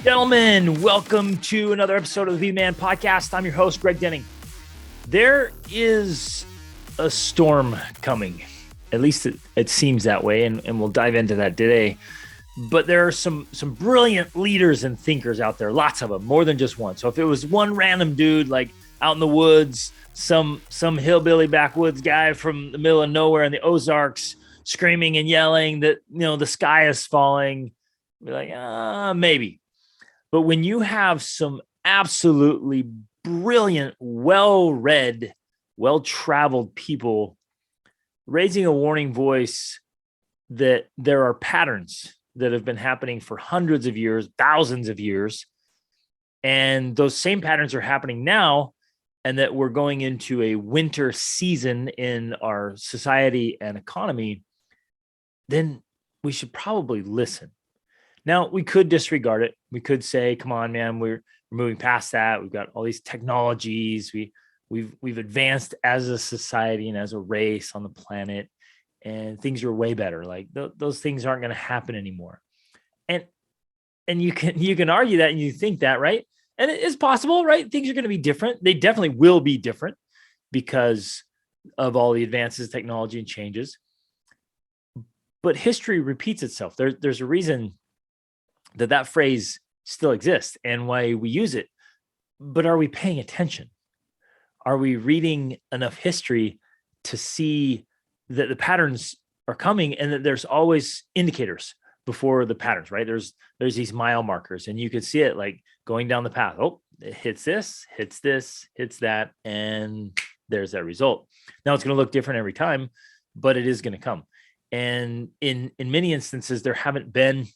Gentlemen, welcome to another episode of the V-Man Podcast. I'm your host, Greg Denning. There is a storm coming. At least it seems that way, and we'll dive into that today. But there are some brilliant leaders and thinkers out there, lots of them, more than just one. So if it was one random dude like out in the woods, some hillbilly backwoods guy from the middle of nowhere in the Ozarks screaming and yelling that, the sky is falling, be like, maybe. But when you have some absolutely brilliant, well-read, well-traveled people raising a warning voice that there are patterns that have been happening for hundreds of years, thousands of years, and those same patterns are happening now, and that we're going into a winter season in our society and economy, then we should probably listen. Now, we could disregard it. We could say, come on, man, we're moving past that. We've got all these technologies. We've advanced as a society and as a race on the planet, and things are way better. Like those things aren't going to happen anymore. And you can argue that and you think that, right? And it is possible, right? Things are going to be different. They definitely will be different because of all the advances, technology, and changes. But history repeats itself. There's a reason that phrase still exists and why we use it. But are we paying attention? Are we reading enough history to see that the patterns are coming and that there's always indicators before the patterns, right? There's these mile markers, and you can see it like going down the path. Oh, it hits this, hits that, and there's that result. Now it's going to look different every time, but it is going to come. And in many instances, there haven't been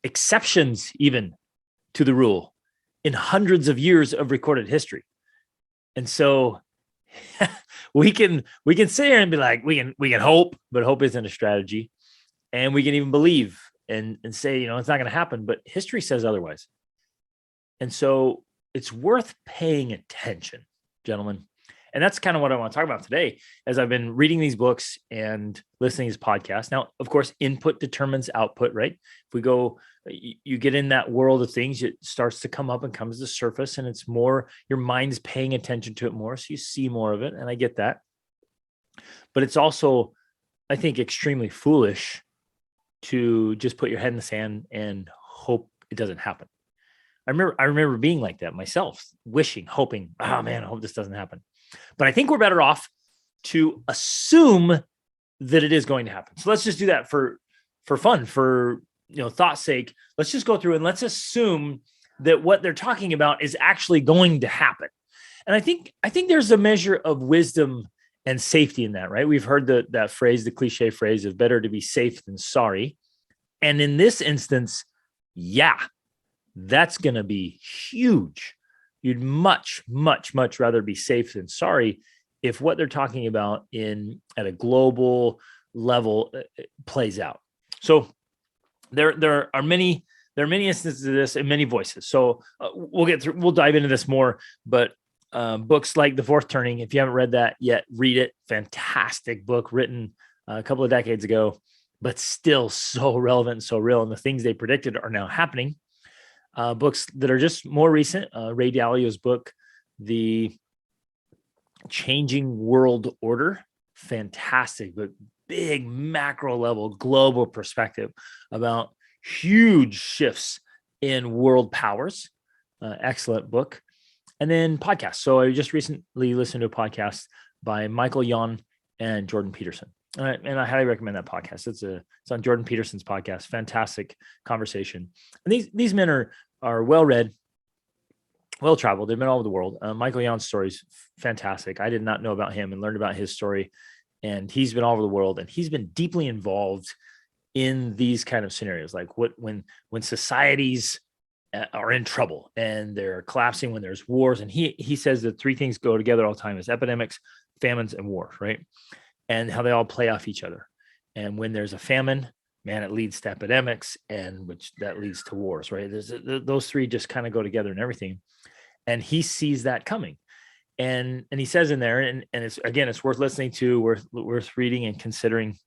exceptions even to the rule in hundreds of years of recorded history. And so we can sit here and be like, we can hope, but hope isn't a strategy. And we can even believe and say, it's not going to happen, but history says otherwise. And so it's worth paying attention, gentlemen. And that's kind of what I want to talk about today as I've been reading these books and listening to these podcasts. Now, of course, input determines output, right? If we go, you get in that world of things, it starts to come up and comes to the surface, and it's more, your mind's paying attention to it more. So you see more of it. And I get that. But it's also, I think, extremely foolish to just put your head in the sand and hope it doesn't happen. I remember being like that myself, wishing, hoping, oh man, I hope this doesn't happen. But I think we're better off to assume that it is going to happen. So let's just do that for fun, for thought's sake. Let's just go through and let's assume that what they're talking about is actually going to happen. And I think there's a measure of wisdom and safety in that, right? We've heard that phrase, the cliche phrase of better to be safe than sorry. And in this instance, yeah, that's going to be huge. You'd much, much, much rather be safe than sorry if what they're talking about at a global level plays out. So there are many instances of this and many voices. So we'll dive into this more, but books like The Fourth Turning, if you haven't read that yet, read it. Fantastic book written a couple of decades ago, but still so relevant and so real. And the things they predicted are now happening. Books that are just more recent, Ray Dalio's book, The Changing World Order, fantastic, but big macro level, global perspective about huge shifts in world powers. Excellent book. And then podcasts. So I just recently listened to a podcast by Michael Yon and Jordan Peterson. And I highly recommend that podcast. It's on Jordan Peterson's podcast. Fantastic conversation. And these men are well-read, well-traveled. They've been all over the world. Michael Yon's story is fantastic. I did not know about him and learned about his story. And he's been all over the world, and he's been deeply involved in these kind of scenarios, like when societies are in trouble and they're collapsing, when there's wars. And he says that three things go together all the time: is epidemics, famines, and wars, right? And how they all play off each other. And when there's a famine, man, it leads to epidemics, and which that leads to wars, right? Those three just kind of go together and everything. And he sees that coming. And he says in there, and it's worth listening to, worth reading and considering.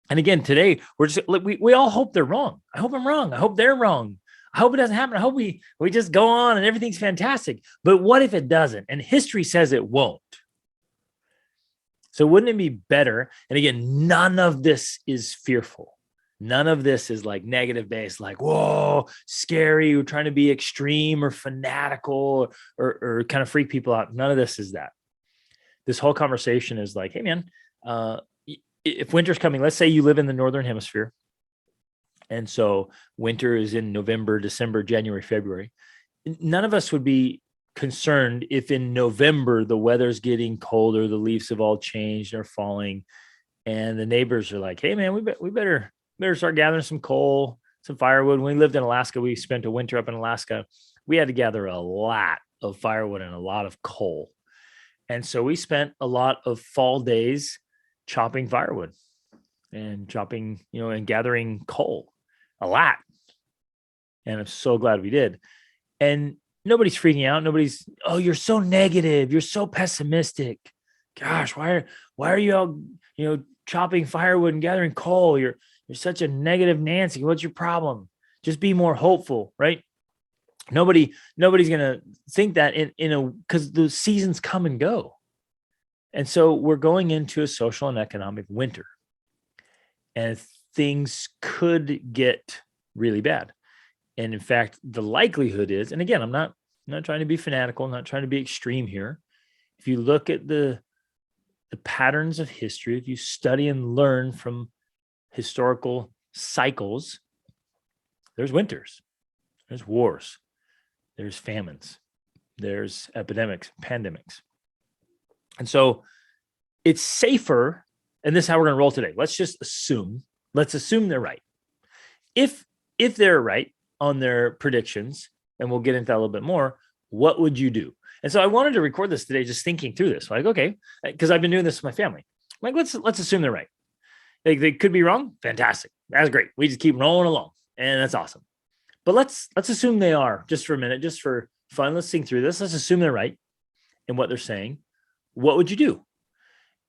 And again, today we all hope they're wrong. I hope I'm wrong. I hope they're wrong. I hope it doesn't happen. I hope we just go on and everything's fantastic. But what if it doesn't? And history says it won't. So wouldn't it be better? And again, none of this is fearful. None of this is like negative based, like, whoa, scary, we're trying to be extreme or fanatical or kind of freak people out. None of this is that. This whole conversation is like, hey, man, if winter's coming, let's say you live in the Northern Hemisphere. And so winter is in November, December, January, February. None of us would be concerned if in November the weather's getting colder, the leaves have all changed, are falling, and the neighbors are like, hey, man, we better start gathering some coal, some firewood. When we lived in Alaska, we spent a winter up in Alaska. We had to gather a lot of firewood and a lot of coal. And so we spent a lot of fall days chopping firewood and chopping, and gathering coal a lot. And I'm so glad we did. And nobody's freaking out. Nobody's, oh, you're so negative. You're so pessimistic. Gosh, why are you all, chopping firewood and gathering coal? You're such a negative Nancy. What's your problem? Just be more hopeful, right? Nobody's going to think that because the seasons come and go. And so we're going into a social and economic winter, and things could get really bad. And in fact, the likelihood is, and again, I'm not trying to be fanatical, I'm not trying to be extreme here. If you look at the patterns of history, if you study and learn from historical cycles, there's winters, there's wars, there's famines, there's epidemics, pandemics. And so it's safer, and this is how we're going to roll today. Let's assume they're right. If they're right on their predictions, and we'll get into that a little bit more, what would you do? And so I wanted to record this today, just thinking through this. Like, okay, because I've been doing this with my family. Like, let's assume they're right. They could be wrong. Fantastic. That's great. We just keep rolling along, and that's awesome. But let's assume they are, just for a minute, just for fun. Let's think through this. Let's assume they're right in what they're saying. What would you do?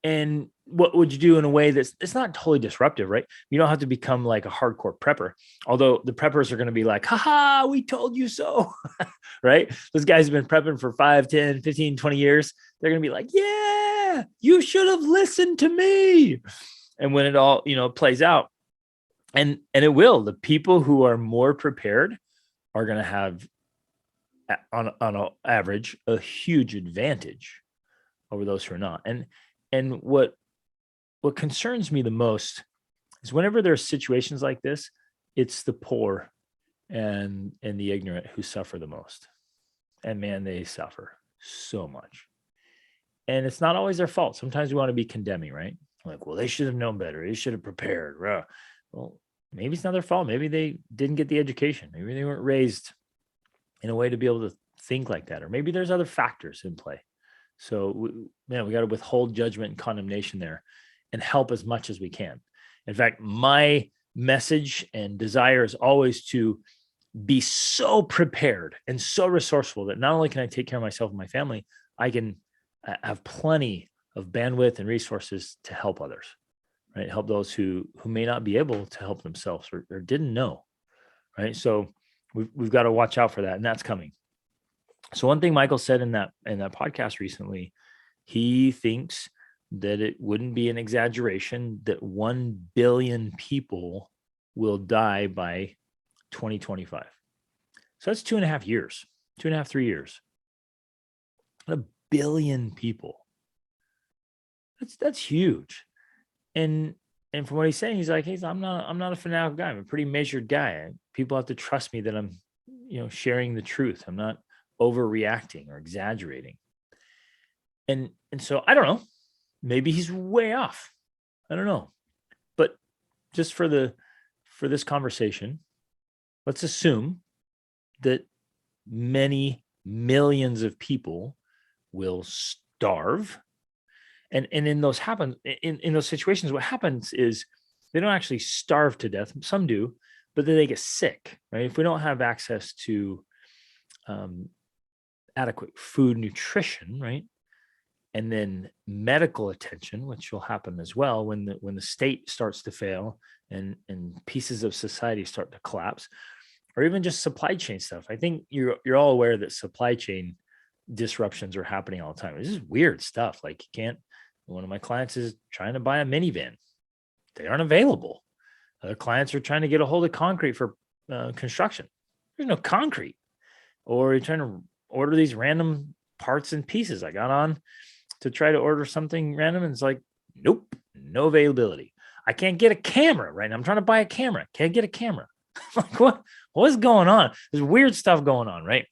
And what would you do in a way that's it's not totally disruptive, right? You don't have to become like a hardcore prepper, although the preppers are going to be like, haha, we told you so, right? Those guys have been prepping for 5, 10, 15, 20 years. They're going to be like, yeah, you should have listened to me. And when it all, plays out, and it will, the people who are more prepared are going to have on an average, a huge advantage over those who are not. And what concerns me the most is whenever there are situations like this, it's the poor and the ignorant who suffer the most. And man, they suffer so much. And it's not always their fault. Sometimes we want to be condemning, right? Like, well, they should have known better. They should have prepared. Well, maybe it's not their fault. Maybe they didn't get the education. Maybe they weren't raised in a way to be able to think like that. Or maybe there's other factors in play. So, we got to withhold judgment and condemnation there and help as much as we can. In fact, my message and desire is always to be so prepared and so resourceful that not only can I take care of myself and my family, I can have plenty of bandwidth and resources to help others, right? Help those who may not be able to help themselves or didn't know, right? So we've got to watch out for that, and that's coming. So one thing Michael said in that podcast recently, he thinks that it wouldn't be an exaggeration that 1 billion people will die by 2025. So that's 2.5 years, 2.5, 3 years. 1 billion people. That's huge. And from what he's saying, he's like, I'm not a fanatical guy. I'm a pretty measured guy. People have to trust me that I'm, sharing the truth. I'm not overreacting or exaggerating. And so I don't know, maybe he's way off. I don't know. But just for this conversation, let's assume that many millions of people will starve. And in those in those situations, what happens is they don't actually starve to death. Some do, but then they get sick, right? If we don't have access to adequate food, nutrition, right? And then medical attention, which will happen as well when the state starts to fail and pieces of society start to collapse. or even just supply chain stuff. I think you're all aware that supply chain disruptions are happening all the time. This is weird stuff. Like one of my clients is trying to buy a minivan. They aren't available. Other clients are trying to get a hold of concrete for construction. There's no concrete. Or you're trying to order these random parts and pieces. I got on to try to order something random, and it's like, nope, no availability. I can't get a camera right now. I'm trying to buy a camera. Can't get a camera. Like, what's going on? There's weird stuff going on, right?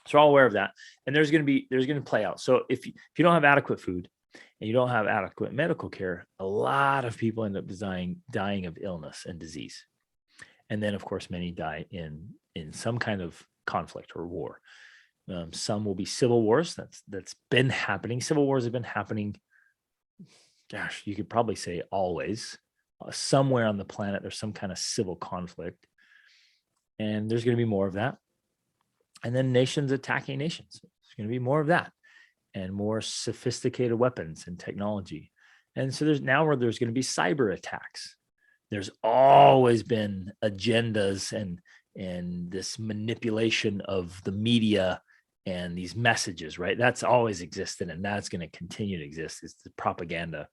So we're all aware of that. And there's going to play out. So if you don't have adequate food and you don't have adequate medical care, a lot of people end up dying of illness and disease. And then, of course, many die in some kind of conflict or war. Some will be civil wars. That's been happening. Civil wars have been happening. Gosh, you could probably say always. Somewhere on the planet, there's some kind of civil conflict, and there's going to be more of that. And then nations attacking nations. There's going to be more of that, and more sophisticated weapons and technology. And so there's going to be cyber attacks. There's always been agendas and this manipulation of the media and these messages, right? That's always existed, and that's going to continue to exist. It's the propaganda.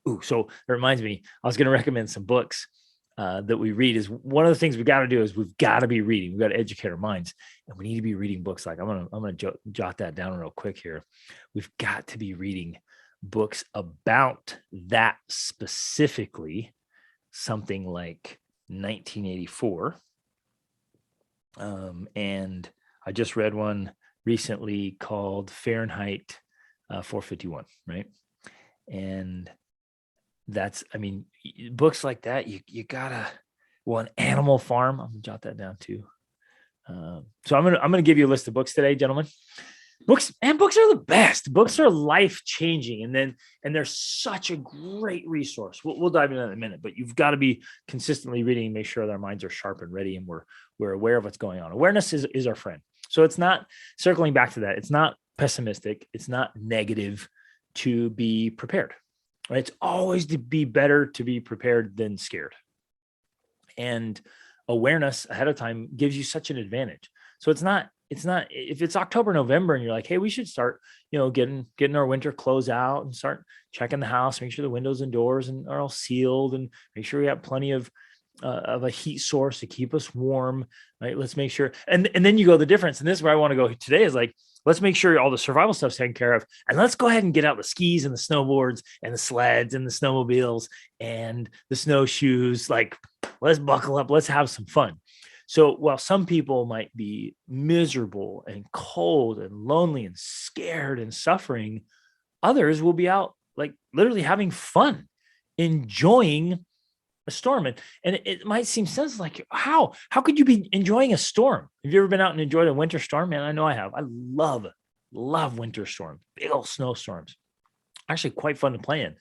Ooh, so it reminds me, I was going to recommend some books that we read. Is one of the things we got to do is we've got to be reading. We've got to educate our minds, and we need to be reading books. Like I'm gonna jot that down real quick here. We've got to be reading books about that specifically, something like 1984. And I just read one recently called Fahrenheit 451, right? And books like that, you gotta, an Animal Farm. I'm gonna jot that down too. So I'm gonna give you a list of books today, gentlemen. Books are the best. Books are life-changing, and they're such a great resource. We'll dive into that in a minute, but you've got to be consistently reading and make sure that our minds are sharp and ready, and we're aware of what's going on. Awareness is our friend. So it's not, circling back to that, it's not pessimistic, it's not negative to be prepared. Right? It's always to be better to be prepared than scared. And awareness ahead of time gives you such an advantage. So it's not if it's October, November, and you're like, hey, we should start, getting our winter clothes out and start checking the house, make sure the windows and doors are all sealed, and make sure we have plenty of a heat source to keep us warm. Right? Let's make sure. And then you go, the difference, and this is where I want to go today, is like, let's make sure all the survival stuff's taken care of. And let's go ahead and get out the skis and the snowboards and the sleds and the snowmobiles and the snowshoes. Like, let's buckle up. Let's have some fun. So while some people might be miserable and cold and lonely and scared and suffering, others will be out, like, literally having fun, enjoying a storm. And it might seem sense, like, how could you be enjoying a storm? Have you ever been out and enjoyed a winter storm? Man, I know I have. I love winter storms, big old snowstorms. Actually quite fun to play in.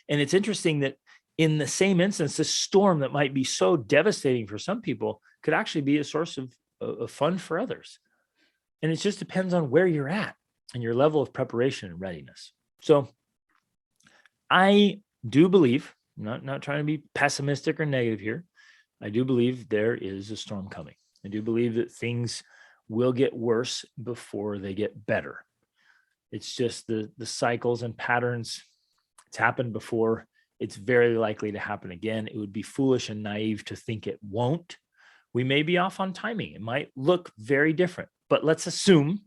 And it's interesting that in the same instance, this storm that might be so devastating for some people could actually be a source of fun for others. And it just depends on where you're at and your level of preparation and readiness. So I do believe, not trying to be pessimistic or negative here, I do believe there is a storm coming. I do believe that things will get worse before they get better. It's just the cycles and patterns. It's happened before. It's very likely to happen again. It would be foolish and naive to think it won't. We may be off on timing. It might look very different, but let's assume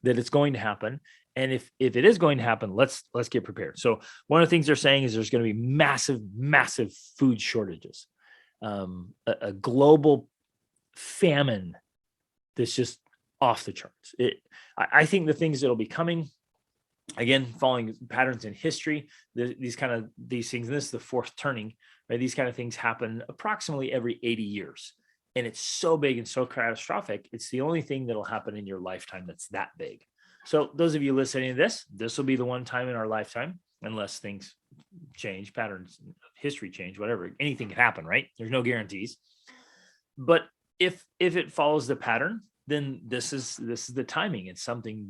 that it's going to happen. And if it is going to happen, let's get prepared. So one of the things they're saying is there's going to be massive food shortages, a global famine that's just off the charts. I think the things that'll be coming, again, following patterns in history, these things, and this is the fourth turning, right? These kind of things happen approximately every 80 years. And it's so big and so catastrophic. It's the only thing that'll happen in your lifetime that's that big. So those of you listening to this will be the one time in our lifetime, unless things change, patterns, history change, whatever, anything can happen, right? There's no guarantees. But if it follows the pattern, then this is the timing. It's something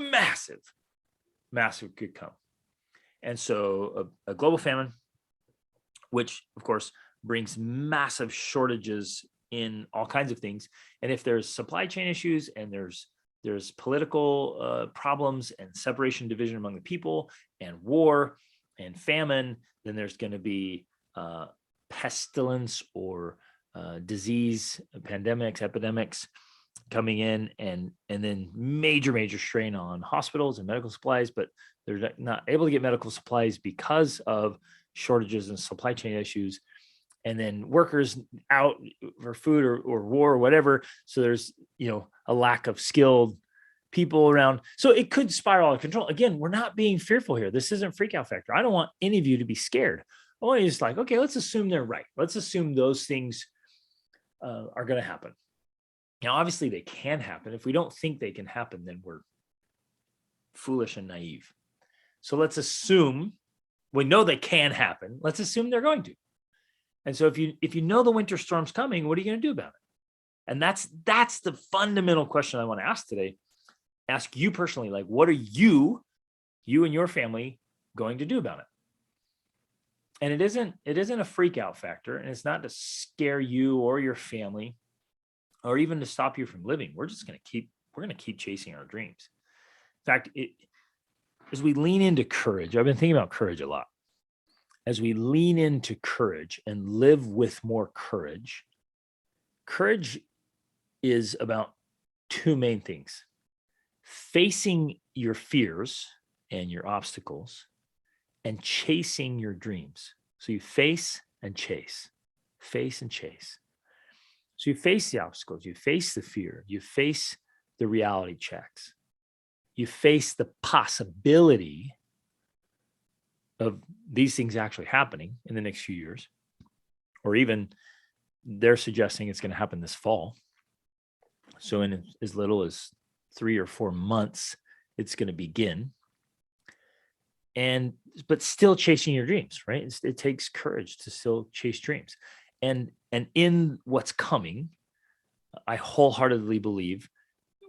massive could come. And so a global famine, which of course brings massive shortages in all kinds of things. And if there's supply chain issues and there's political problems and separation, division among the people, and war and famine, then there's going to be pestilence or disease, pandemics, epidemics coming in, and then major strain on hospitals and medical supplies. But they're not able to get medical supplies because of shortages and supply chain issues, and then workers out for food or war or whatever. So there's, a lack of skilled people around. So it could spiral out of control. Again, we're not being fearful here. This isn't freak out factor. I don't want any of you to be scared. I want you to just like, okay, let's assume they're right. Let's assume those things are going to happen. Now, obviously they can happen. If we don't think they can happen, then we're foolish and naive. So let's assume we know they can happen. Let's assume they're going to. And so if you know the winter storm's coming, what are you going to do about it? And that's the fundamental question I want to ask today. Ask you personally, like, what are you and your family going to do about it? And it isn't a freak out factor, and it's not to scare you or your family or even to stop you from living. We're going to keep chasing our dreams. In fact, as we lean into courage, I've been thinking about courage a lot. As we lean into courage and live with more courage, courage is about two main things: facing your fears and your obstacles, and chasing your dreams. So you face and chase. So you face the obstacles, you face the fear, you face the reality checks, you face the possibility of these things actually happening in the next few years, or even they're suggesting it's going to happen this fall. So in as little as 3 or 4 months, it's going to begin. But still chasing your dreams, right? It takes courage to still chase dreams. And in what's coming, I wholeheartedly believe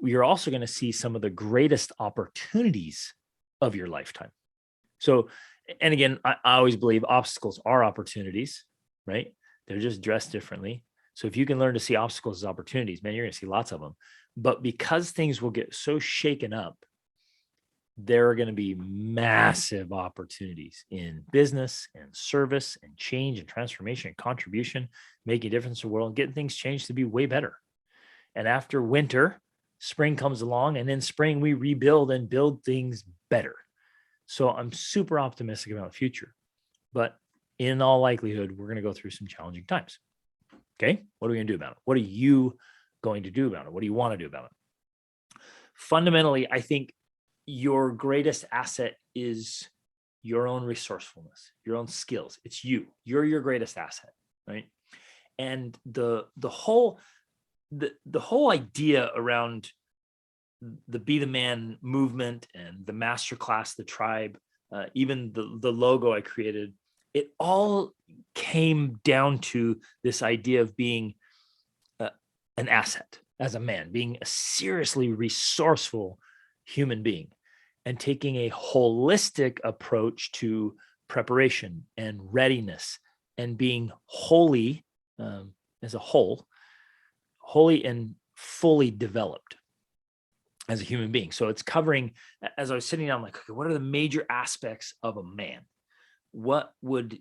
we are also going to see some of the greatest opportunities of your lifetime. So, and again, I always believe obstacles are opportunities, right? They're just dressed differently. So if you can learn to see obstacles as opportunities, man, you're going to see lots of them. But because things will get so shaken up, there are going to be massive opportunities in business and service and change and transformation and contribution, making a difference in the world, getting things changed to be way better. And after winter, spring comes along, and in spring we rebuild and build things better. So I'm super optimistic about the future, but in all likelihood, we're going to go through some challenging times. Okay. What are we going to do about it? What are you going to do about it? What do you want to do about it? Fundamentally, I think your greatest asset is your own resourcefulness, your own skills. It's you. You're your greatest asset, right? And the whole idea around the Be the Man movement and the masterclass, the tribe, even the logo I created, it all came down to this idea of being an asset as a man, being a seriously resourceful human being, and taking a holistic approach to preparation and readiness, and being holy as a whole, holy and fully developed as a human being. So it's covering, as I was sitting down, I'm like, okay, what are the major aspects of a man? What would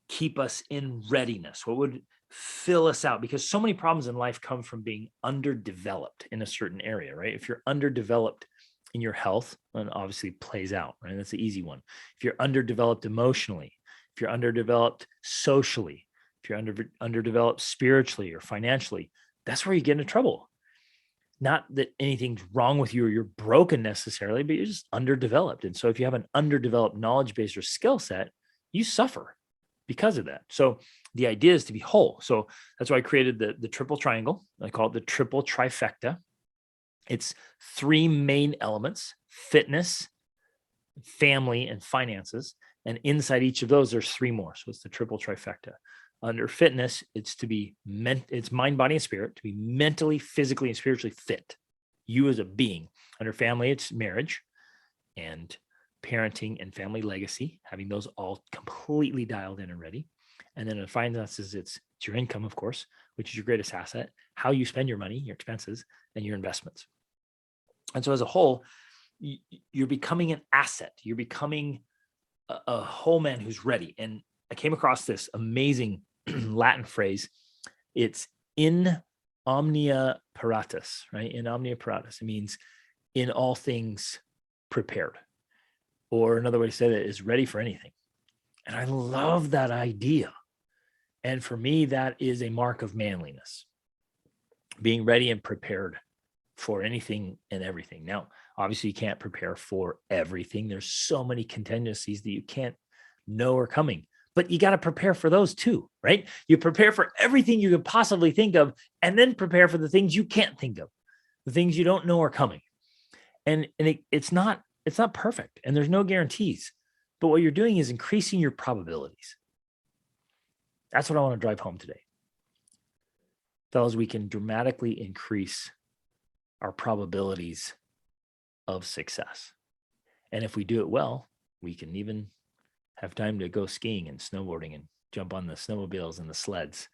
keep us in readiness? What would fill us out? Because so many problems in life come from being underdeveloped in a certain area, right? If you're underdeveloped in your health, and obviously plays out, right? That's the easy one. If you're underdeveloped emotionally, if you're underdeveloped socially, if you're underdeveloped spiritually or financially, that's where you get into trouble. Not that anything's wrong with you or you're broken necessarily, but you're just underdeveloped. And so if you have an underdeveloped knowledge base or skill set, you suffer because of that. So the idea is to be whole. So that's why I created the triple triangle. I call it the triple trifecta. It's 3 main elements: fitness, family, and finances. And inside each of those, there's 3 more. So it's the triple trifecta. Under fitness, it's to be it's mind, body, and spirit, to be mentally, physically, and spiritually fit, you as a being. Under family, it's marriage and parenting, and family legacy, having those all completely dialed in and ready. And then in finances, it's your income, of course, which is your greatest asset, how you spend your money, your expenses, and your investments. And so as a whole, you're becoming an asset. You're becoming a whole man who's ready. And I came across this amazing Latin phrase. It's in omnia paratus, right? In omnia paratus. It means in all things prepared. Or another way to say that is ready for anything. And I love that idea. And for me, that is a mark of manliness, being ready and prepared for anything and everything. Now, obviously, you can't prepare for everything. There's so many contingencies that you can't know are coming, but you got to prepare for those too, right? You prepare for everything you could possibly think of, and then prepare for the things you can't think of, the things you don't know are coming. And it's not perfect, and there's no guarantees. But what you're doing is increasing your probabilities. That's what I want to drive home today. Fellas, we can dramatically increase our probabilities of success. And if we do it well, we can even have time to go skiing and snowboarding and jump on the snowmobiles and the sleds.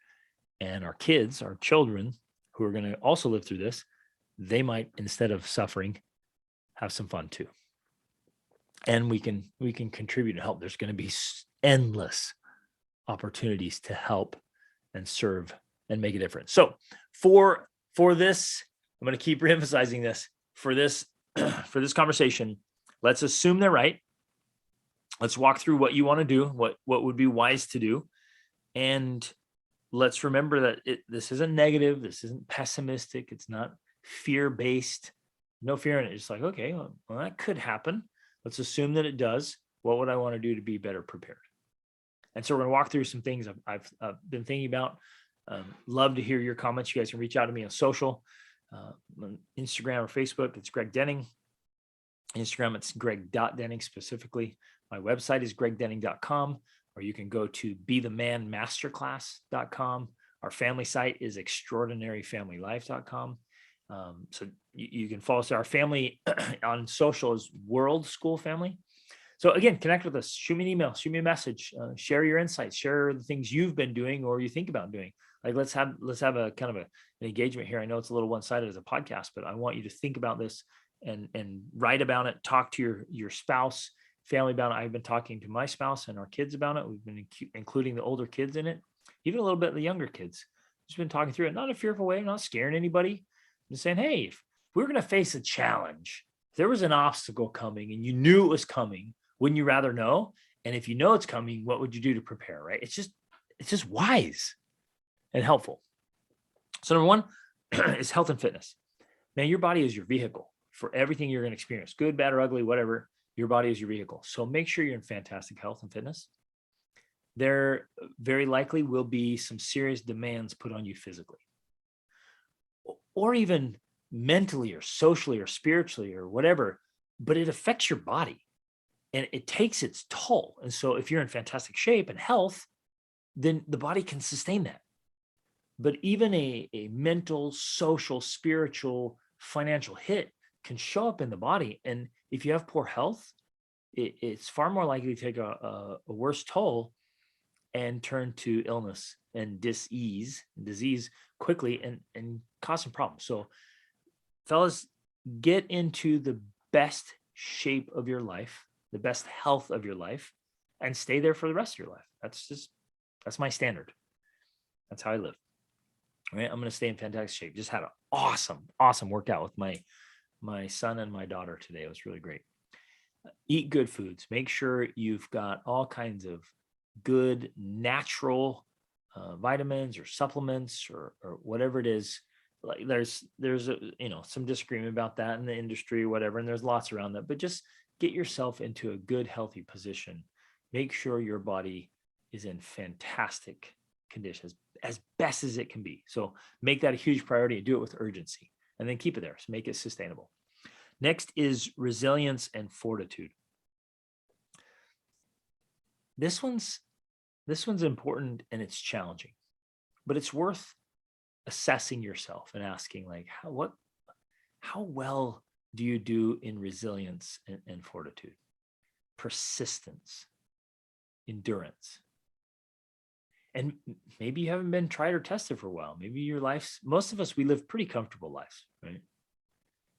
And our kids, our children, who are going to also live through this, they might, instead of suffering, have some fun too. And we can contribute and help. There's going to be endless opportunities to help and serve and make a difference. So for this, I'm going to keep reemphasizing this. For this conversation, let's assume they're right. Let's walk through what you want to do, what would be wise to do. And let's remember that this isn't negative. This isn't pessimistic. It's not fear-based. No fear in it. It's like, okay, well, that could happen. Let's assume that it does. What would I want to do to be better prepared? And so we're going to walk through some things I've been thinking about. Love to hear your comments. You guys can reach out to me on social, on Instagram or Facebook. It's Greg Denning. Instagram, it's greg.denning specifically. My website is gregdenning.com, or you can go to bethemanmasterclass.com. Our family site is extraordinaryfamilylife.com. So you can follow us. Our family on social is World School Family. So again, connect with us. Shoot me an email, shoot me a message, share your insights, share the things you've been doing or you think about doing. Like let's have a kind of an engagement here. I know it's a little one-sided as a podcast, but I want you to think about this and write about it. Talk to your spouse, family about it. I've been talking to my spouse and our kids about it. We've been including the older kids in it, even a little bit of the younger kids. Just been talking through it, not in a fearful way, not scaring anybody. I'm just saying, hey, if we're going to face a challenge, if there was an obstacle coming and you knew it was coming, wouldn't you rather know? And if you know it's coming, what would you do to prepare, right? It's just wise and helpful. So number one is health and fitness. Man, your body is your vehicle for everything you're going to experience, good, bad, or ugly, whatever. Your body is your vehicle. So make sure you're in fantastic health and fitness. There very likely will be some serious demands put on you physically, or even mentally or socially or spiritually or whatever, but it affects your body. And it takes its toll. And so if you're in fantastic shape and health, then the body can sustain that. But even a mental, social, spiritual, financial hit can show up in the body. And if you have poor health, it's far more likely to take a worse toll and turn to illness and disease quickly and cause some problems. So fellas, get into the best shape of your life, the best health of your life, and stay there for the rest of your life. That's my standard. That's how I live. All right. I'm going to stay in fantastic shape. Just had an awesome workout with my son and my daughter today. It was really great. Eat good foods. Make sure you've got all kinds of good natural vitamins or supplements or whatever it is. Like there's some disagreement about that in the industry or whatever, and there's lots around that, but just get yourself into a good, healthy position. Make sure your body is in fantastic conditions as best as it can be. So make that a huge priority and do it with urgency, and then keep it there. So make it sustainable. Next is resilience and fortitude. This one's important and it's challenging, but it's worth assessing yourself and asking like, how well do you do in resilience and fortitude? persistence, endurance. And maybe you haven't been tried or tested for a while. Maybe your life's, most of us, we live pretty comfortable lives, right?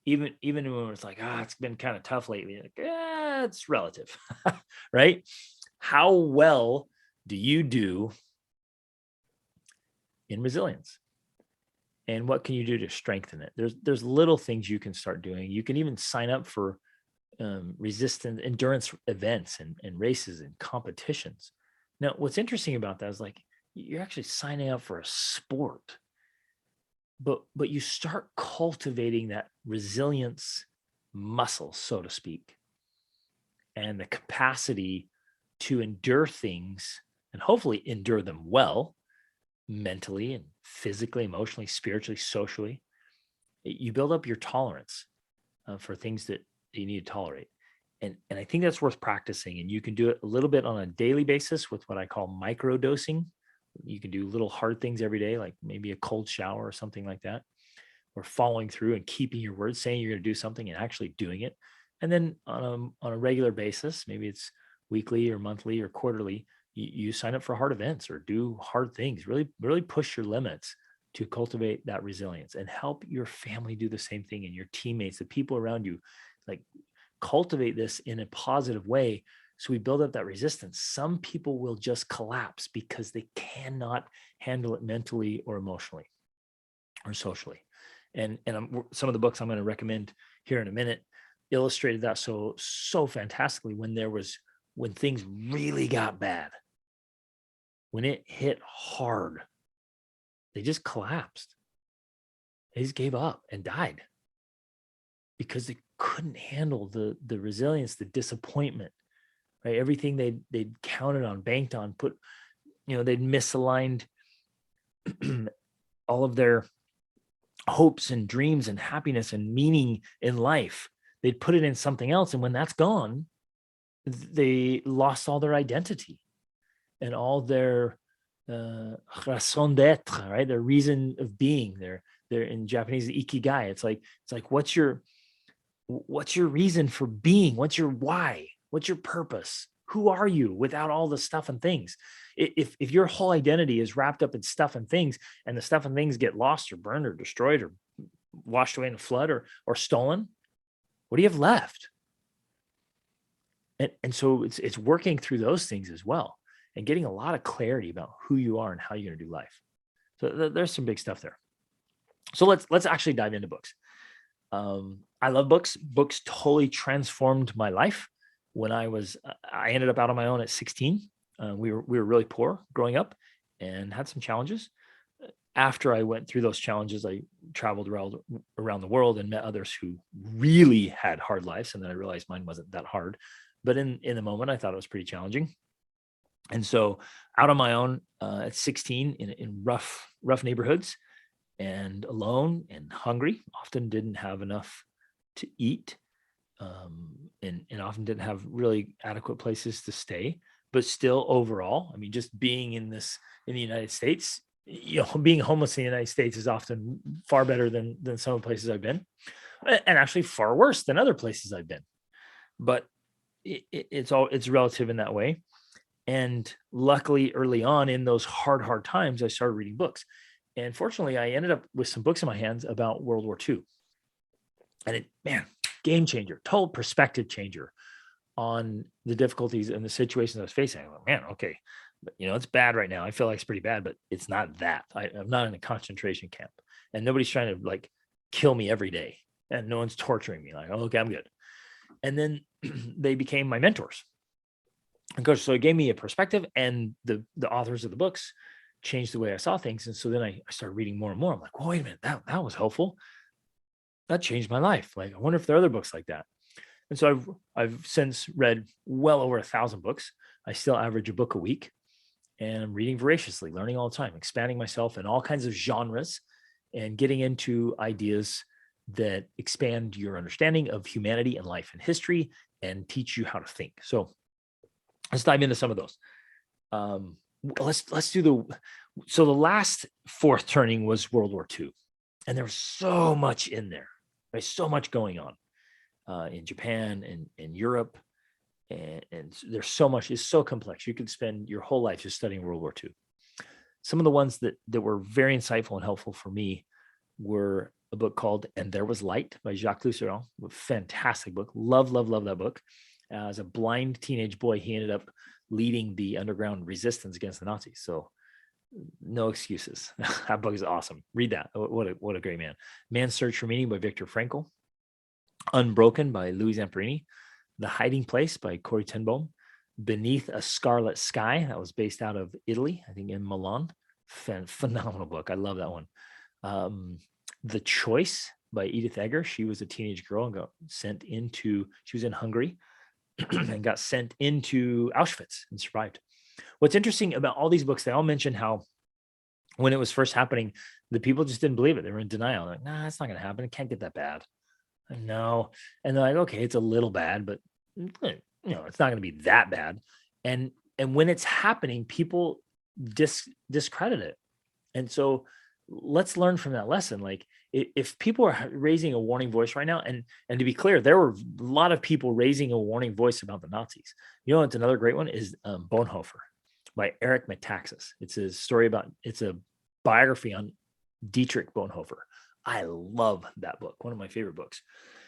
Even when it's like, it's been kind of tough lately. Like, it's relative, right? How well do you do in resilience? And what can you do to strengthen it? There's little things you can start doing. You can even sign up for resistance endurance events and races and competitions. Now, what's interesting about that is like you're actually signing up for a sport, but you start cultivating that resilience muscle, so to speak, and the capacity to endure things and hopefully endure them well, mentally and physically, emotionally, spiritually, socially. You build up your tolerance for things that you need to tolerate. And I think that's worth practicing. And you can do it a little bit on a daily basis with what I call micro dosing. You can do little hard things every day, like maybe a cold shower or something like that, or following through and keeping your word, saying you're going to do something and actually doing it. And then on a regular basis, maybe it's weekly or monthly or quarterly, you sign up for hard events or do hard things, really push your limits to cultivate that resilience and help your family do the same thing, and your teammates, the people around you, like cultivate this in a positive way. So we build up that resistance. Some people will just collapse because they cannot handle it mentally or emotionally or socially. And some of the books I'm going to recommend here in a minute illustrated that so fantastically when things really got bad, when it hit hard, they just collapsed. They just gave up and died because they couldn't handle the resilience, the disappointment, right? Everything they'd counted on, banked on, they'd misaligned all of their hopes and dreams and happiness and meaning in life. They'd put it in something else. And when that's gone, they lost all their identity and all their raison d'être, right? Their reason of being. They're in Japanese ikigai. It's like what's your reason for being? What's your why? What's your purpose? Who are you without all the stuff and things? If your whole identity is wrapped up in stuff and things, and the stuff and things get lost or burned or destroyed or washed away in a flood or stolen, what do you have left? And so it's working through those things as well, and getting a lot of clarity about who you are and how you're going to do life. So there's some big stuff there. So let's actually dive into books. I love books. Books totally transformed my life. When I ended up out on my own at 16. We were really poor growing up and had some challenges. After I went through those challenges, I traveled around the world and met others who really had hard lives. And then I realized mine wasn't that hard. But in the moment, I thought it was pretty challenging. And so out on my own at 16 in rough neighborhoods, and alone and hungry, often didn't have enough to eat, and often didn't have really adequate places to stay. But still, overall, I mean, just being in the United States, being homeless in the United States is often far better than some of the places I've been, and actually far worse than other places I've been. But it's relative in that way. And luckily, early on in those hard times, I started reading books. And fortunately, I ended up with some books in my hands about World War II. And game changer, total perspective changer on the difficulties and the situations I was facing. I'm like, man, okay, but, it's bad right now. I feel like it's pretty bad, but it's not that. I'm not in a concentration camp, and nobody's trying to like kill me every day, and no one's torturing me. Like, oh, okay, I'm good. And then they became my mentors. And coach, so it gave me a perspective, and the authors of the books changed the way I saw things. And so then I started reading more and more. I'm like, well, wait a minute, that was helpful. That changed my life. Like, I wonder if there are other books like that. And so I've since read well over 1,000 books. I still average a book a week, and I'm reading voraciously, learning all the time, expanding myself in all kinds of genres, and getting into ideas that expand your understanding of humanity and life and history and teach you how to think. So let's dive into some of those. Let's do the last fourth turning was World War II, and there was so much in there, right? So much going on in Japan and in Europe, And there's so much, it's so complex. You could spend your whole life just studying World War II. Some of the ones that were very insightful and helpful for me were a book called And There Was Light by Jacques Lucero. A fantastic book. Love that book. As a blind teenage boy, he ended up leading the underground resistance against the Nazis. So no excuses. That book is awesome. Read that. What a great man. Man's Search for Meaning by Viktor Frankl. Unbroken by Louis Zamperini. The Hiding Place by Corrie ten Boom. Beneath a Scarlet Sky. That was based out of Italy, I think in Milan. Phenomenal book. I love that one. The Choice by Edith Eger. She was a teenage girl and she was in Hungary and got sent into Auschwitz and survived. What's interesting about all these books, they all mention how when it was first happening, the people just didn't believe it. They were in denial. They're like, nah, it's not going to happen. It can't get that bad. No. And they're like, okay, it's a little bad, but it's not going to be that bad. And when it's happening, people discredit it. And so let's learn from that lesson. Like if people are raising a warning voice right now, and to be clear, there were a lot of people raising a warning voice about the Nazis. It's another great one is Bonhoeffer by Eric Metaxas. It's a biography on Dietrich Bonhoeffer. I love that book. One of my favorite books.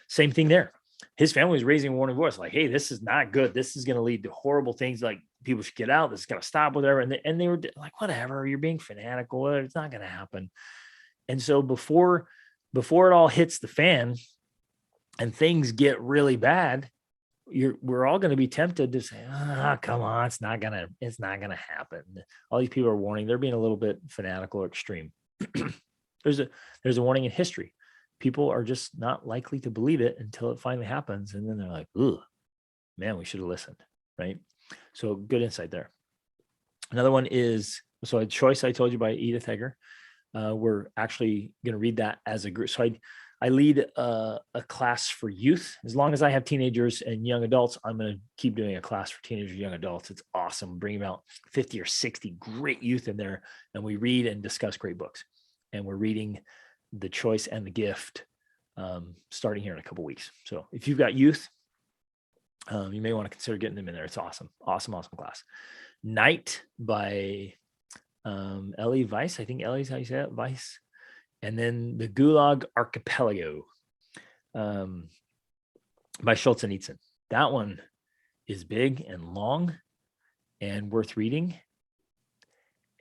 Same thing there. His family was raising a warning voice like, hey, this is not good. This is going to lead to horrible things. Like people should get out. This is going to stop, whatever. And they were like, whatever, you're being fanatical. It's not going to happen. And so before it all hits the fan and things get really bad, we're all going to be tempted to say, come on, it's not going to happen. All these people are warning. They're being a little bit fanatical or extreme. There's a warning in history. People are just not likely to believe it until it finally happens. And then they're like, ooh, man, we should have listened. Right. So good insight there. Another one is, A Choice, I told you, by Edith Eger. We're actually going to read that as a group. So I lead a class for youth. As long as I have teenagers and young adults, I'm going to keep doing a class for teenagers and young adults. It's awesome. Bringing about 50 or 60 great youth in there. And we read and discuss great books. And we're reading The Choice and the Gift starting here in a couple weeks. So if you've got youth, you may want to consider getting them in there. It's awesome. Awesome class. Night by Ellie Weiss. I think Ellie's how you say it, Weiss. And then The Gulag Archipelago by Solzhenitsyn. That one is big and long and worth reading.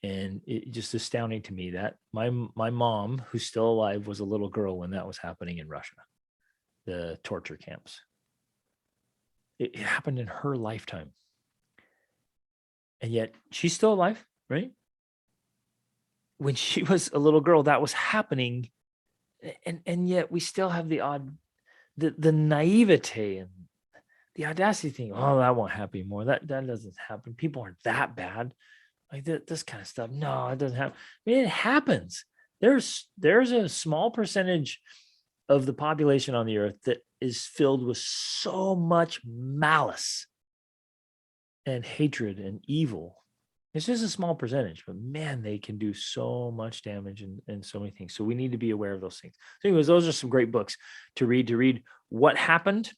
And it just astounding to me that my mom, who's still alive, was a little girl when that was happening in Russia, the torture camps. It happened in her lifetime. And yet she's still alive, right? When she was a little girl, that was happening. And yet we still have the naivete and the audacity thing. Oh, that won't happen anymore. That doesn't happen. People aren't that bad. Like this kind of stuff. No, it doesn't happen. I mean, it happens. There's a small percentage of the population on the earth that is filled with so much malice and hatred and evil. It's just a small percentage, but man, they can do so much damage and so many things. So we need to be aware of those things. So anyways, those are some great books to read what happened.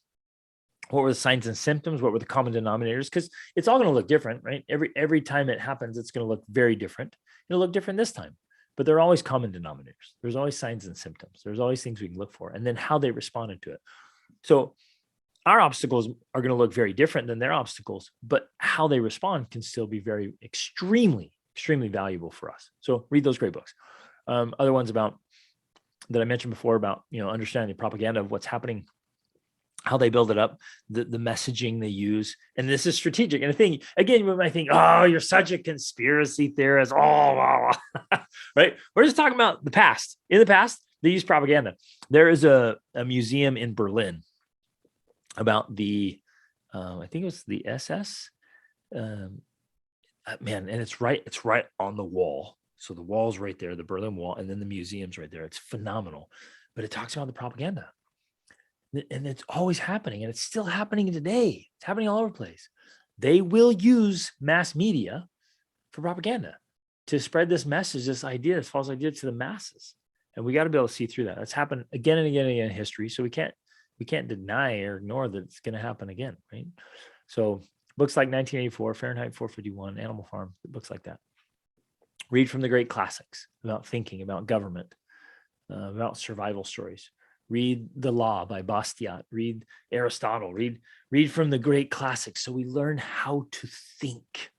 What were the signs and symptoms? What were the common denominators? Because it's all going to look different, right? Every time it happens, it's going to look very different. It'll look different this time, but there are always common denominators. There's always signs and symptoms. There's always things we can look for, and then how they responded to it. So our obstacles are going to look very different than their obstacles, but how they respond can still be very extremely, extremely valuable for us. So read those great books. Other ones that I mentioned before about, understanding the propaganda of what's happening, how they build it up, the messaging they use. And this is strategic. And I think, again, when I think, oh, you're such a conspiracy theorist. Oh, right. We're just talking about the past. In the past, they use propaganda. There is a museum in Berlin about the, I think it was the SS. Man, and it's right on the wall. So the wall's right there, the Berlin Wall, and then the museum's right there. It's phenomenal. But it talks about the propaganda. And it's always happening, and it's still happening today. It's happening all over the place. They will use mass media for propaganda to spread this message, this idea, this false idea to the masses. And we got to be able to see through that. That's happened again and again and again in history. So we can't deny or ignore that it's going to happen again, right? So books like 1984, Fahrenheit 451, Animal Farm, books like that. Read from the great classics about thinking, about government, about survival stories. Read The Law by Bastiat. Read Aristotle. Read from the great classics. So we learn how to think.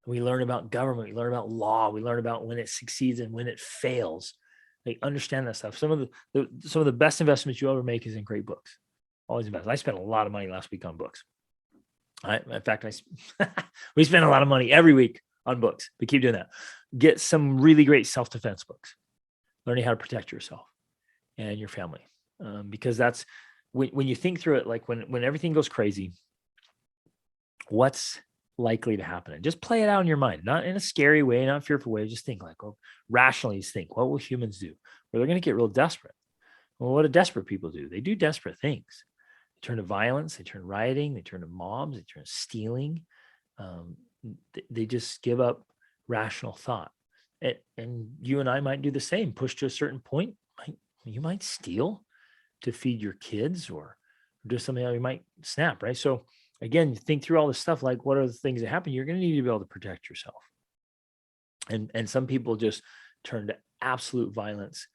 We learn about government. We learn about law. We learn about when it succeeds and when it fails. Like, understand that stuff. Some of the best investments you'll ever make is in great books. Always invest. I spent a lot of money last week on books. In fact, we spend a lot of money every week on books, but keep doing that. Get some really great self-defense books, learning how to protect yourself and your family. Because that's when you think through it, like when everything goes crazy, what's likely to happen? And just play it out in your mind, not in a scary way, not fearful way. Just think rationally think, what will humans do? Well, they're going to get real desperate. Well, what do desperate people do? They do desperate things. They turn to violence, they turn rioting, they turn to mobs, they turn to stealing. They just give up rational thought. And you and I might do the same. Push to a certain point, you might steal to feed your kids or do something that you might snap, right? So again, think through all this stuff, like what are the things that happen? You're going to need to be able to protect yourself. And some people just turn to absolute violence.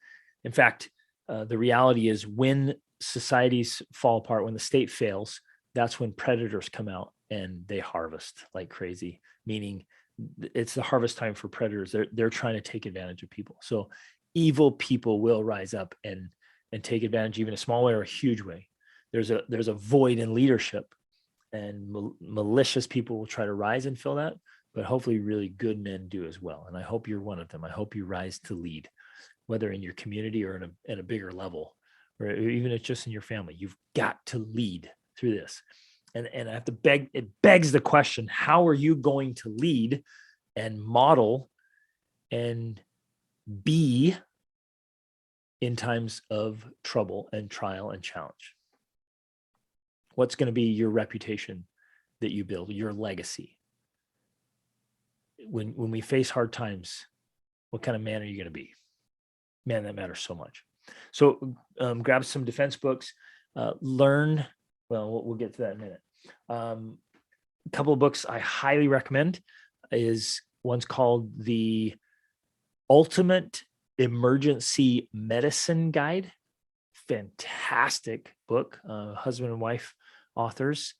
In fact, the reality is when societies fall apart, when the state fails, that's when predators come out and they harvest like crazy, meaning it's the harvest time for predators. They're trying to take advantage of people. So evil people will rise up and take advantage, even a small way or a huge way. There's a void in leadership, and malicious people will try to rise and fill that, but hopefully really good men do as well. And I hope you're one of them. I hope you rise to lead, whether in your community or at a bigger level, or even if it's just in your family. You've got to lead through this. And I have to it begs the question, how are you going to lead and model and be in times of trouble and trial and challenge? What's going to be your reputation that you build, your legacy? When we face hard times, what kind of man are you going to be? Man, that matters so much. So grab some defense books, learn. Well, we'll get to that in a minute. A couple of books I highly recommend is one's called The Ultimate Emergency Medicine Guide. Fantastic book, husband and wife authors,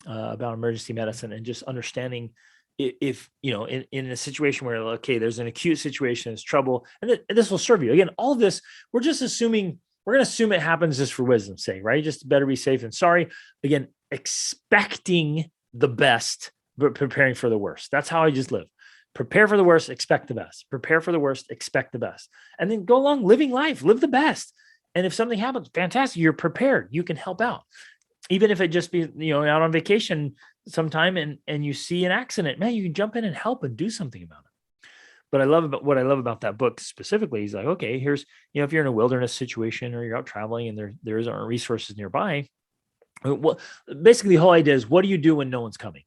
about emergency medicine and just understanding if in a situation where, okay, there's an acute situation, there's trouble, and this will serve you. Again, all of this, we're going to assume it happens just for wisdom's sake, right? Just better be safe than sorry. Again, expecting the best, but preparing for the worst. That's how I just live. Prepare for the worst, expect the best. Prepare for the worst, expect the best. And then go along living life, live the best. And if something happens, fantastic, you're prepared. You can help out. Even if it just be, out on vacation sometime and you see an accident, man, you can jump in and help and do something about it. But what I love about that book specifically is like, okay, here's, if you're in a wilderness situation or you're out traveling and there aren't resources nearby, well, basically the whole idea is, what do you do when no one's coming?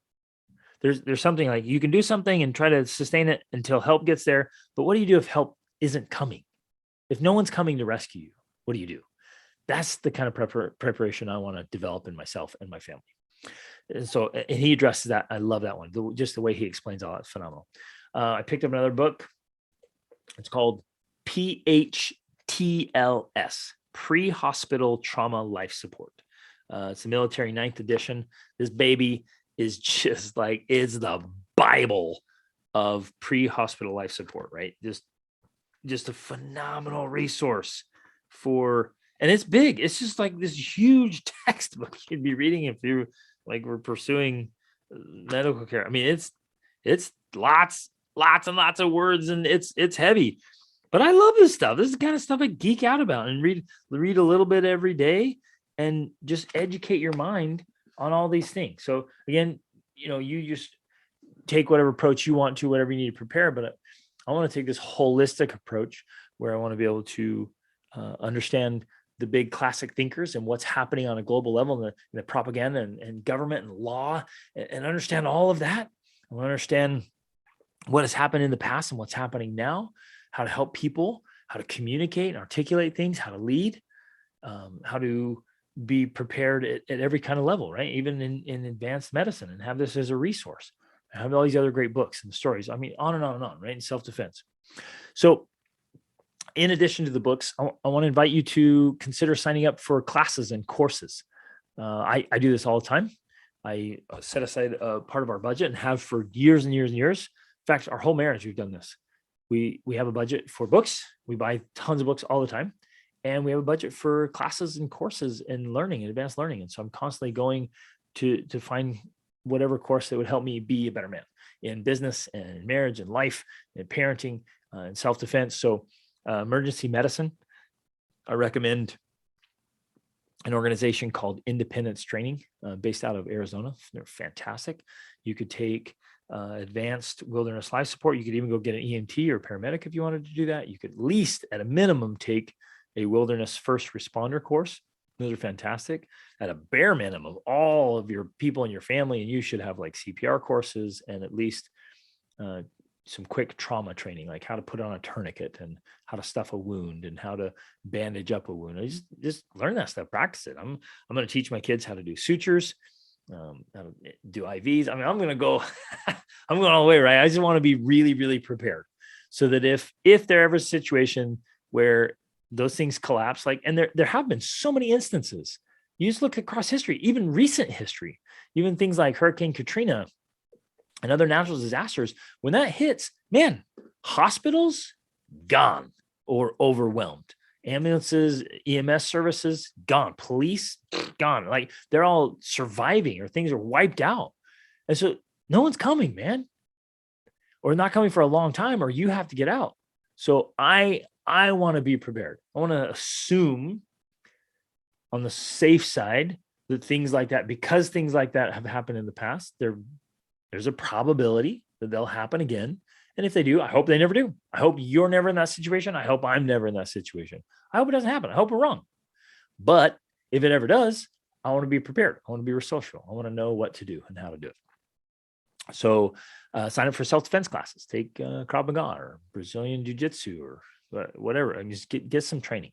There's something like you can do something and try to sustain it until help gets there. But what do you do if help isn't coming? If no one's coming to rescue you, what do you do? That's the kind of preparation I want to develop in myself and my family. And so, and he addresses that. I love that one. Just the way he explains all that's phenomenal. I picked up another book. It's called PHTLS, Pre-Hospital Trauma Life Support. It's a military 9th edition. This baby is just like, it's the Bible of pre-hospital life support, right? Just a phenomenal resource and it's big. It's just like this huge textbook you'd be reading if you were pursuing medical care. I mean, it's lots and lots of words, and it's heavy, but I love this stuff. This is the kind of stuff I geek out about and read a little bit every day and just educate your mind on all these things. So again, you just take whatever approach you want to, whatever you need to prepare. But I want to take this holistic approach where I want to be able to understand the big classic thinkers and what's happening on a global level in the propaganda and government and law, and understand all of that. I want to understand what has happened in the past and what's happening now, how to help people, how to communicate and articulate things, how to lead, how to be prepared at every kind of level, right? Even in advanced medicine, and have this as a resource. I have all these other great books and stories. I mean, on and on and on, right? In self-defense. So in addition to the books, I want to invite you to consider signing up for classes and courses. I do this all the time. I set aside a part of our budget and have for years and years and years. In fact, our whole marriage, we've done this. We have a budget for books. We buy tons of books all the time. And we have a budget for classes and courses and learning and advanced learning. And so I'm constantly going to find whatever course that would help me be a better man in business and marriage and life and parenting and self-defense. So emergency medicine, I recommend an organization called Independence Training based out of Arizona. They're fantastic. You could take advanced wilderness life support. You could even go get an EMT or paramedic if you wanted to do that. You could at least at a minimum take a wilderness first responder course. Those are fantastic. At a bare minimum, all of your people in your family and you should have like CPR courses and at least some quick trauma training, like how to put on a tourniquet and how to stuff a wound and how to bandage up a wound. I just learn that stuff, practice it. I'm going to teach my kids how to do sutures, how to do IVs. I mean, I'm going to go, I'm going all the way, right? I just want to be really, really prepared so that if there ever is a situation where those things collapse, like, and there have been so many instances. You just look across history, even recent history, even things like Hurricane Katrina and other natural disasters. When that hits, man, hospitals gone or overwhelmed. Ambulances, EMS services gone. Police gone. Like they're all surviving or things are wiped out. And so no one's coming, man, or not coming for a long time, or you have to get out. So I want to be prepared. I want to assume on the safe side that things like that, because things like that have happened in the past, there's a probability that they'll happen again. And if they do, I hope they never do. I hope you're never in that situation. I hope I'm never in that situation. I hope it doesn't happen. I hope we're wrong. But if it ever does, I want to be prepared. I want to be resourceful. I want to know what to do and how to do it. So sign up for self-defense classes. Take Krav Maga or Brazilian Jiu-Jitsu or whatever, and just get some training.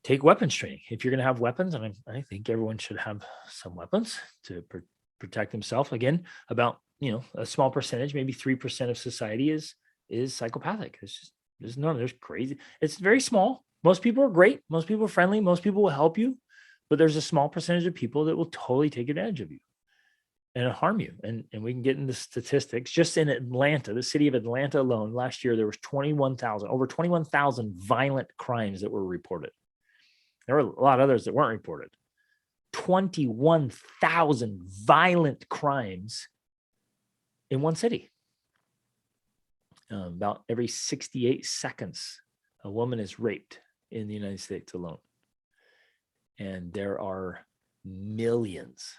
Take weapons training. If you're going to have weapons, and I think everyone should have some weapons to protect themselves. Again, about a small percentage, maybe 3% of society is psychopathic. There's crazy. It's very small. Most people are great. Most people are friendly. Most people will help you, but there's a small percentage of people that will totally take advantage of you and harm you. And we can get into statistics. Just in Atlanta, the city of Atlanta alone, last year, there was over 21,000 violent crimes that were reported. There were a lot of others that weren't reported. 21,000 violent crimes in one city. About every 68 seconds, a woman is raped in the United States alone. And there are millions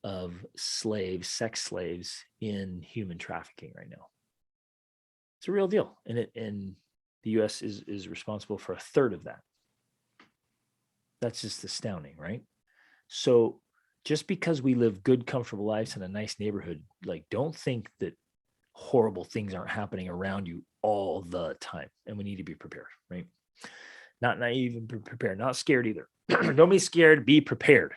of sex slaves in human trafficking right now. It's a real deal. And the US is responsible for a third of that. That's just astounding, right? So just because we live good, comfortable lives in a nice neighborhood, like don't think that horrible things aren't happening around you all the time. And we need to be prepared, right? Not naive and prepared, not scared either. Don't be scared, be prepared.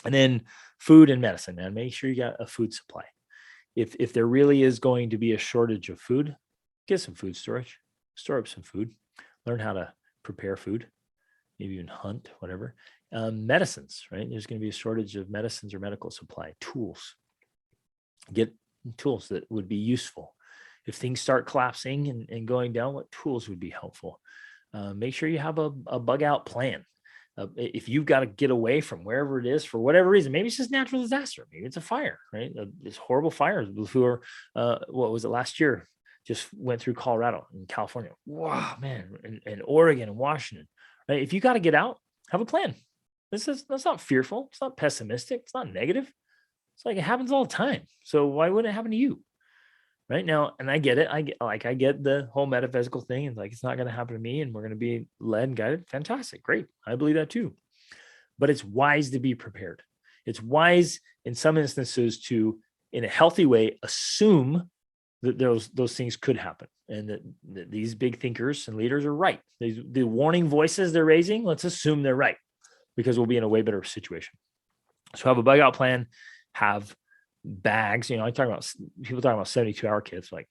And then food and medicine, man, make sure you got a food supply. If there really is going to be a shortage of food, get some food storage, store up some food, learn how to prepare food, maybe even hunt, whatever. Medicines, right? There's going to be a shortage of medicines or medical supply. Tools. Get tools that would be useful. If things start collapsing and going down, what tools would be helpful? Make sure you have a bug out plan. If you've got to get away from wherever it is for whatever reason, maybe it's just natural disaster. Maybe it's a fire, right? This horrible fires before, what was it last year? Just went through Colorado and California. Wow, man. And Oregon and Washington, right? If you got to get out, have a plan. That's not fearful. It's not pessimistic. It's not negative. It's like it happens all the time. So why wouldn't it happen to you? Right now, and I get it. I get the whole metaphysical thing, and like it's not going to happen to me, and we're going to be led and guided. Fantastic, great. I believe that too. But it's wise to be prepared. It's wise in some instances to, in a healthy way, assume that those things could happen, and that these big thinkers and leaders are right. The warning voices they're raising, let's assume they're right, because we'll be in a way better situation. So have a bug out plan, have bags. I talk about people talking about 72-hour kits. Like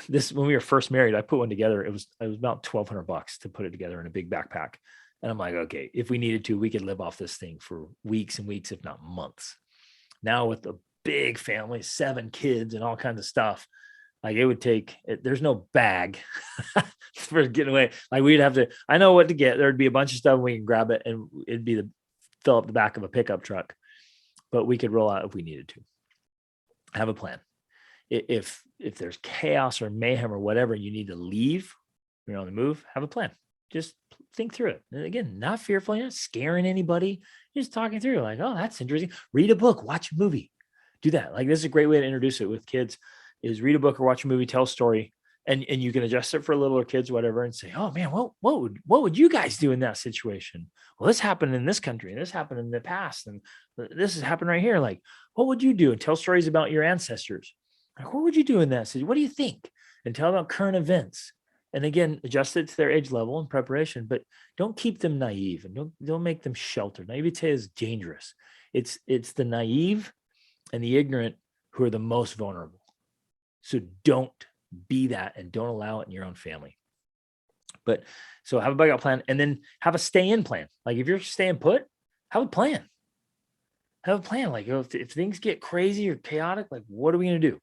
when we were first married, I put one together. It was about $1,200 to put it together in a big backpack. And I'm like, okay, if we needed to, we could live off this thing for weeks and weeks, if not months. Now with the big family, 7 kids and all kinds of stuff, like it would take, there's no bag for getting away. Like we'd have to, I know what to get. There'd be a bunch of stuff and we can grab it, and it'd be fill up the back of a pickup truck, but we could roll out if we needed to. Have a plan. If there's chaos or mayhem or whatever, you need to leave, you're on the move, have a plan. Just think through it. And again, not fearful, you're not scaring anybody, you're just talking through like, oh, that's interesting. Read a book, watch a movie, do that. Like this is a great way to introduce it with kids, is read a book or watch a movie, tell a story, and you can adjust it for littler kids, whatever, and say, oh man, what would you guys do in that situation? Well, this happened in this country, and this happened in the past, and this has happened right here. Like, what would you do? And tell stories about your ancestors. Like, what would you do in that situation? What do you think? And tell about current events. And again, adjust it to their age level and preparation, but don't keep them naive, and don't make them sheltered. Naivete is dangerous. It's the naive and the ignorant who are the most vulnerable. So don't be that, and don't allow it in your own family. But so have a bug out plan, and then have a stay in plan. Like if you're staying put, have a plan. Have a plan. Like if things get crazy or chaotic, like what are we going to do?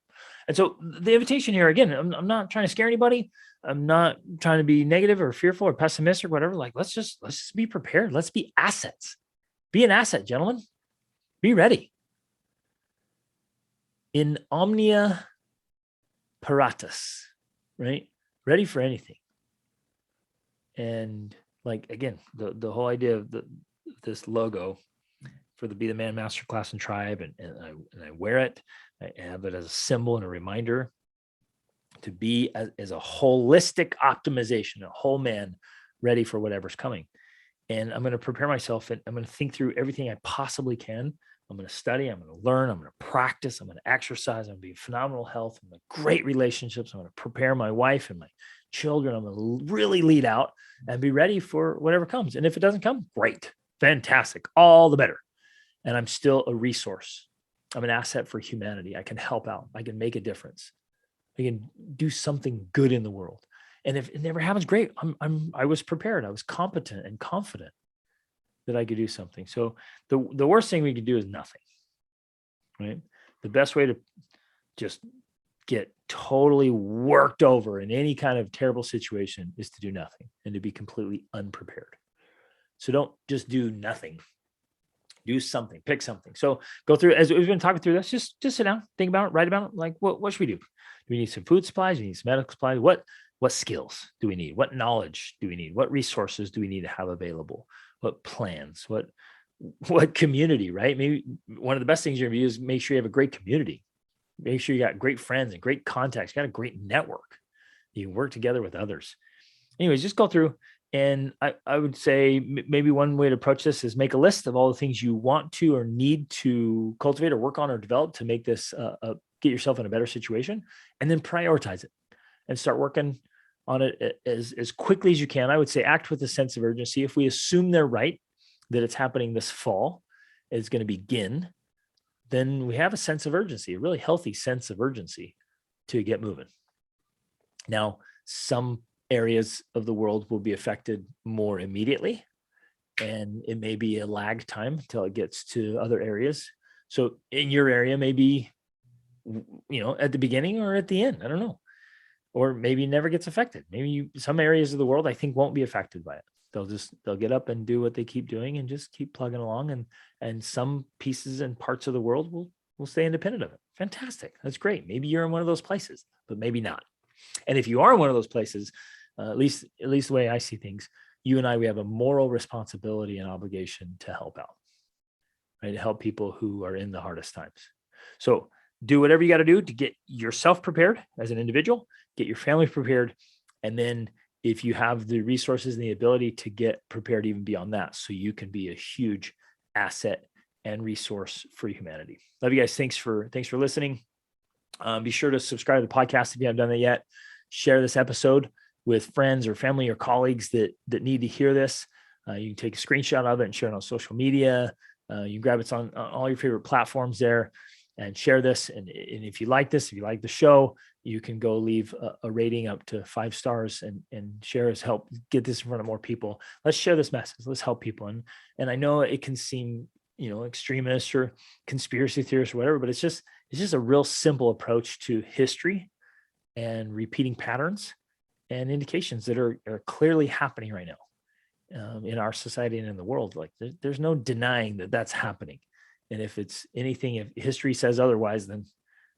And so the invitation here, again, I'm not trying to scare anybody. I'm not trying to be negative or fearful or pessimistic or whatever. Like let's just be prepared. Let's be assets. Be an asset, gentlemen. Be ready. In omnia paratus, right? Ready for anything. And like, again, the whole idea of this logo for the Be the Man Masterclass and Tribe, and I wear it. I have it as a symbol and a reminder to be as a holistic optimization, a whole man ready for whatever's coming. And I'm going to prepare myself, and I'm going to think through everything I possibly can. I'm going to study, I'm going to learn, I'm going to practice, I'm going to exercise, I'm going to be in phenomenal health, I'm going to have great relationships, I'm going to prepare my wife and my children, I'm going to really lead out and be ready for whatever comes. And if it doesn't come, great, fantastic, all the better. And I'm still a resource. I'm an asset for humanity. I can help out. I can make a difference. I can do something good in the world. And if it never happens, great. I was prepared. I was competent and confident that I could do something. So the worst thing we could do is nothing, right? The best way to just get totally worked over in any kind of terrible situation is to do nothing and to be completely unprepared. So don't just do nothing. Do something, pick something. So go through, as we've been talking through this, just sit down, think about it, write about it. Like, what should we do? Do we need some food supplies? Do we need some medical supplies? What skills do we need? What knowledge do we need? What resources do we need to have available? What plans? What community, right? Maybe one of the best things you're going to do is make sure you have a great community. Make sure you got great friends and great contacts. You got a great network. You can work together with others. Anyways, just go through. And I would say maybe one way to approach this is make a list of all the things you want to or need to cultivate or work on or develop to make this, get yourself in a better situation, and then prioritize it and start working on it as quickly as you can. I would say act with a sense of urgency. If we assume they're right, that it's happening this fall, it's going to begin, then we have a sense of urgency, a really healthy sense of urgency to get moving. Now, some areas of the world will be affected more immediately, and it may be a lag time until it gets to other areas. So in your area, maybe, at the beginning or at the end, I don't know, or maybe never gets affected. Maybe some areas of the world I think won't be affected by it. They'll get up and do what they keep doing and just keep plugging along. And some pieces and parts of the world will stay independent of it. Fantastic. That's great. Maybe you're in one of those places, but maybe not. And if you are in one of those places, at least the way I see things, you and we have a moral responsibility and obligation to help out, right? To help people who are in the hardest times. So do whatever you got to do to get yourself prepared as an individual, get your family prepared. And then if you have the resources and the ability to get prepared even beyond that, so you can be a huge asset and resource for humanity. Love you guys. Thanks for listening. Be sure to subscribe to the podcast if you haven't done that yet. Share this episode with friends or family or colleagues that need to hear this. You can take a screenshot of it and share it on social media. You can grab it on all your favorite platforms there and share this. And if you like this, if you like the show, you can go leave a rating up to 5 stars and share us, help get this in front of more people. Let's share this message. Let's help people. And I know it can seem, extremist or conspiracy theorist or whatever, but it's just a real simple approach to history and repeating patterns and indications that are clearly happening right now in our society and in the world. Like there's no denying that that's happening. And if it's anything, if history says otherwise, then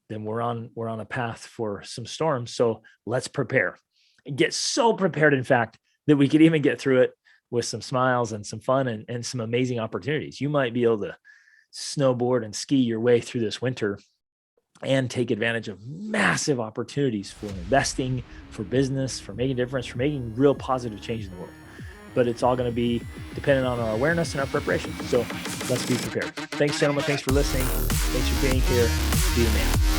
we're on a path for some storms. So let's prepare and get so prepared, in fact, that we could even get through it with some smiles and some fun and some amazing opportunities. You might be able to snowboard and ski your way through this winter and take advantage of massive opportunities for investing, for business, for making a difference, for making real positive change in the world. But it's all going to be dependent on our awareness and our preparation. So let's be prepared. Thanks, gentlemen. Thanks for listening. Thanks for being here. Be the man.